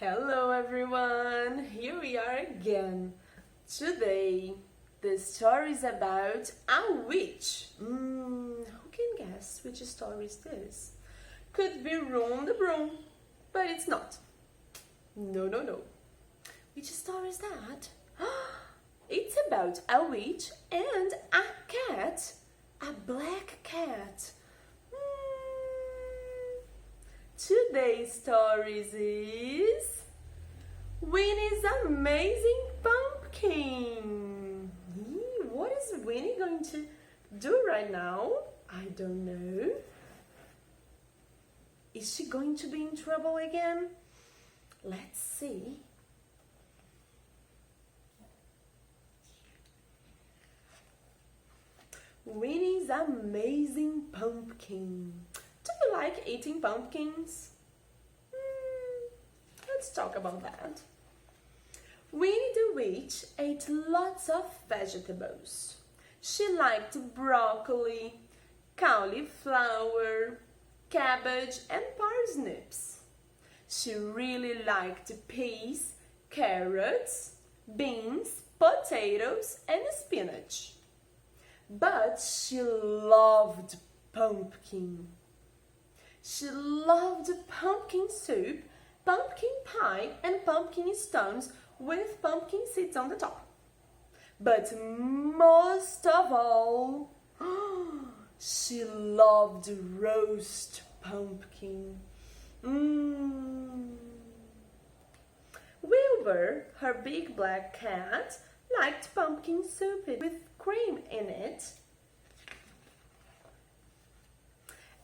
Hello everyone, here we are again. Today, the story is about a witch. Who can guess which story is this? Could be Room the Broom, but it's not. No. Which story is that? It's about a witch and a cat, a black cat. Today's story is Winnie's Amazing Pumpkin. What is Winnie going to do right now? I don't know. Is she going to be in trouble again? Let's see. Winnie's Amazing Pumpkin. Do you like eating pumpkins? Let's talk about that. Winnie the Witch ate lots of vegetables. She liked broccoli, cauliflower, cabbage and parsnips. She really liked peas, carrots, beans, potatoes and spinach. But she loved pumpkin. She loved pumpkin soup, pumpkin pie, and pumpkin stones with pumpkin seeds on the top. But most of all, she loved roast pumpkin. Wilbur, her big black cat, liked pumpkin soup with cream in it.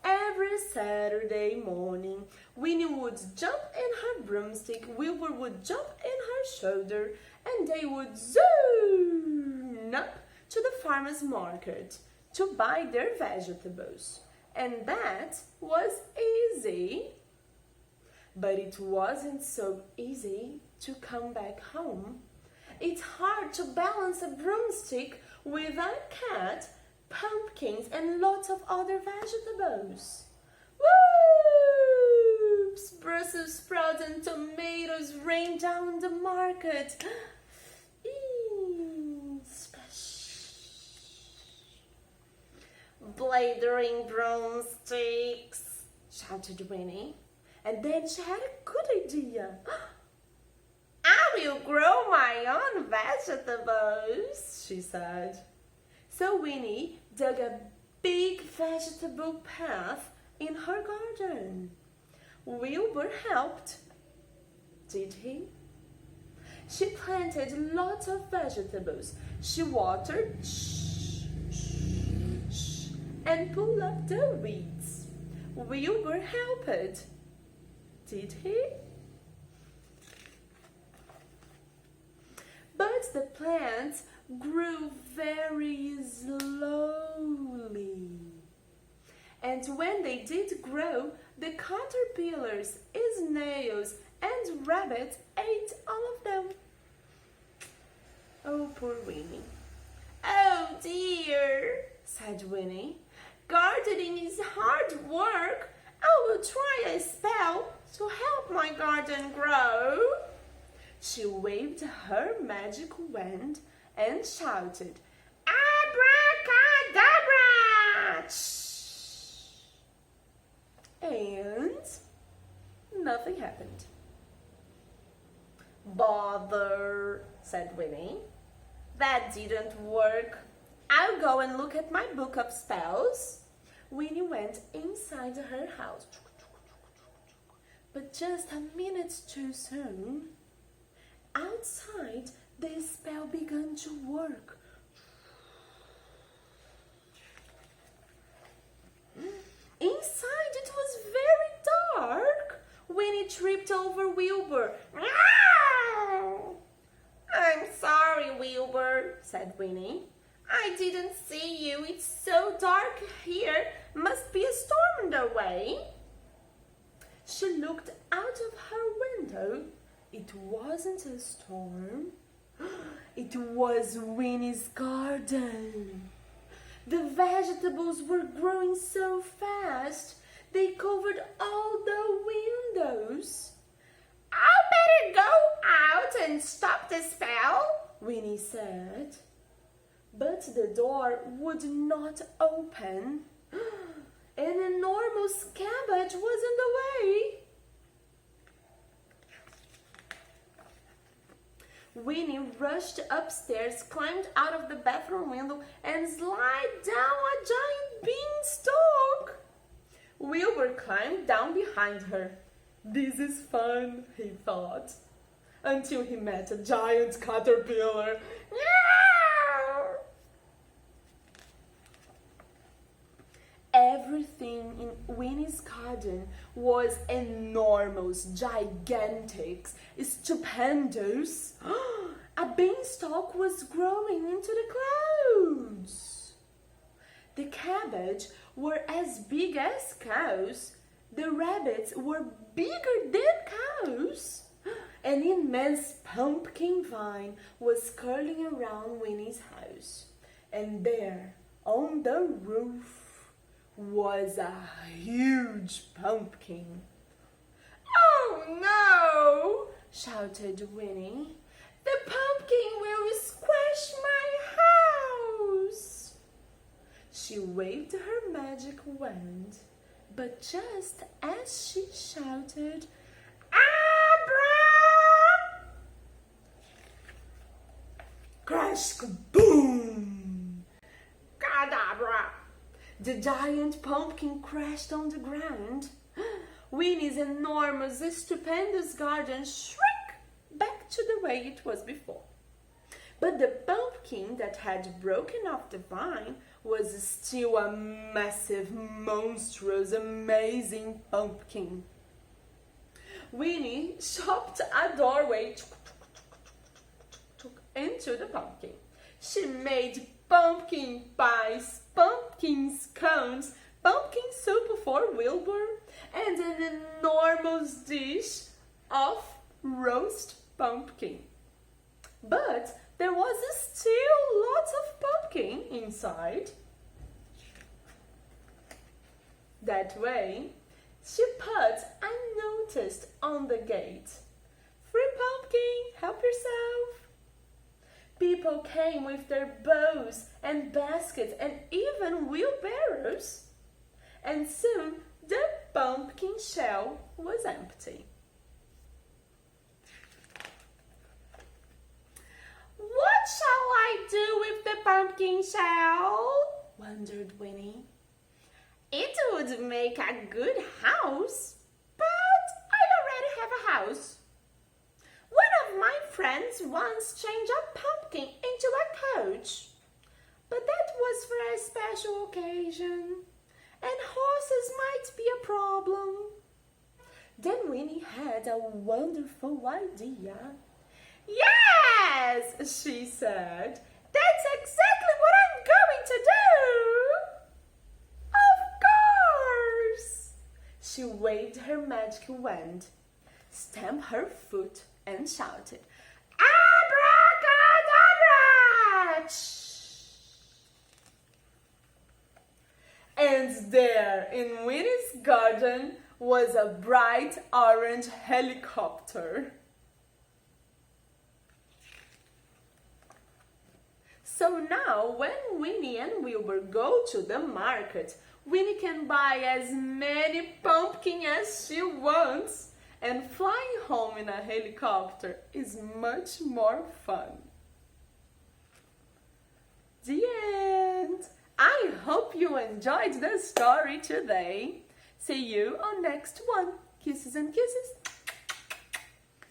Every Saturday morning, Winnie would jump in her broomstick, Wilbur would jump in her shoulder, and they would zoom up to the farmer's market to buy their vegetables. And that was easy. But it wasn't so easy to come back home. It's hard to balance a broomstick with a cat, pumpkins and lots of other vegetables. Whoops! Brussels sprouts and tomatoes rain down the market. Bladering broomsticks, shouted Winnie. And then she had a good idea. I will grow my own vegetables, she said. So Winnie dug a big vegetable path in her garden. Wilbur helped. Did he? She planted lots of vegetables. She watered and pulled up the weeds. Wilbur helped. Did he? But the plants grew very slowly. And when they did grow, the caterpillars, snails, and rabbits ate all of them. Oh, poor Winnie. Oh dear, said Winnie. Gardening is hard work. I will try a spell to help my garden grow. She waved her magic wand and shouted, Abracadabra! And nothing happened. Bother, said Winnie. That didn't work. I'll go and look at my book of spells. Winnie went inside her house. But just a minute too soon, outside, the spell began to work. Inside, it was very dark. Winnie tripped over Wilbur. I'm sorry, Wilbur, said Winnie. I didn't see you. It's so dark here. Must be a storm on the way. She looked out of her window. It wasn't a storm. It was Winnie's garden. The vegetables were growing so fast, they covered all the windows. I'll bet can stop the spell, Winnie said. But the door would not open. An enormous cabbage was in the way. Winnie rushed upstairs, climbed out of the bathroom window, and slid down a giant beanstalk. Wilbur climbed down behind her. This is fun, he thought, until he met a giant caterpillar. Everything in Winnie's garden was enormous, gigantic, stupendous. A beanstalk was growing into the clouds. The cabbage were as big as cows. The rabbits were bigger than cows. An immense pumpkin vine was curling around Winnie's house. And there, on the roof, was a huge pumpkin. "Oh no!" shouted Winnie. "The pumpkin will squash my house!" She waved her magic wand, but just as she shouted, "Abra!" Crash, boom! Cadabra! The giant pumpkin crashed on the ground. Winnie's enormous, stupendous garden shrank back to the way it was before. But the pumpkin that had broken off the vine was still a massive, monstrous, amazing pumpkin. Winnie chopped a doorway into the pumpkin. She made pumpkin pies, pumpkin scones, pumpkin soup for Wilbur, and an enormous dish of roast pumpkin. But there was still lots of pumpkin inside. That way, she put a notice on the gate. "Free pumpkin, help yourself." People came with their bows and baskets and even wheelbarrows. And soon the pumpkin shell was empty. "What shall I do with the pumpkin shell?" wondered Winnie. "It would make a good house, but I already have a house. One of my friends once changed a pumpkin into a coach, but that was for a special occasion, and horses might be a problem." Then Winnie had a wonderful idea. "Yes," she said, "that's exactly what I'm going to do." "Of course!" She waved her magic wand, stamped her foot, and shouted, "Abracadabra!" And there in Winnie's garden was a bright orange helicopter. So now when Winnie and Wilbur go to the market, Winnie can buy as many pumpkins as she wants. And flying home in a helicopter is much more fun. The end. I hope you enjoyed the story today. See you on next one. Kisses and kisses.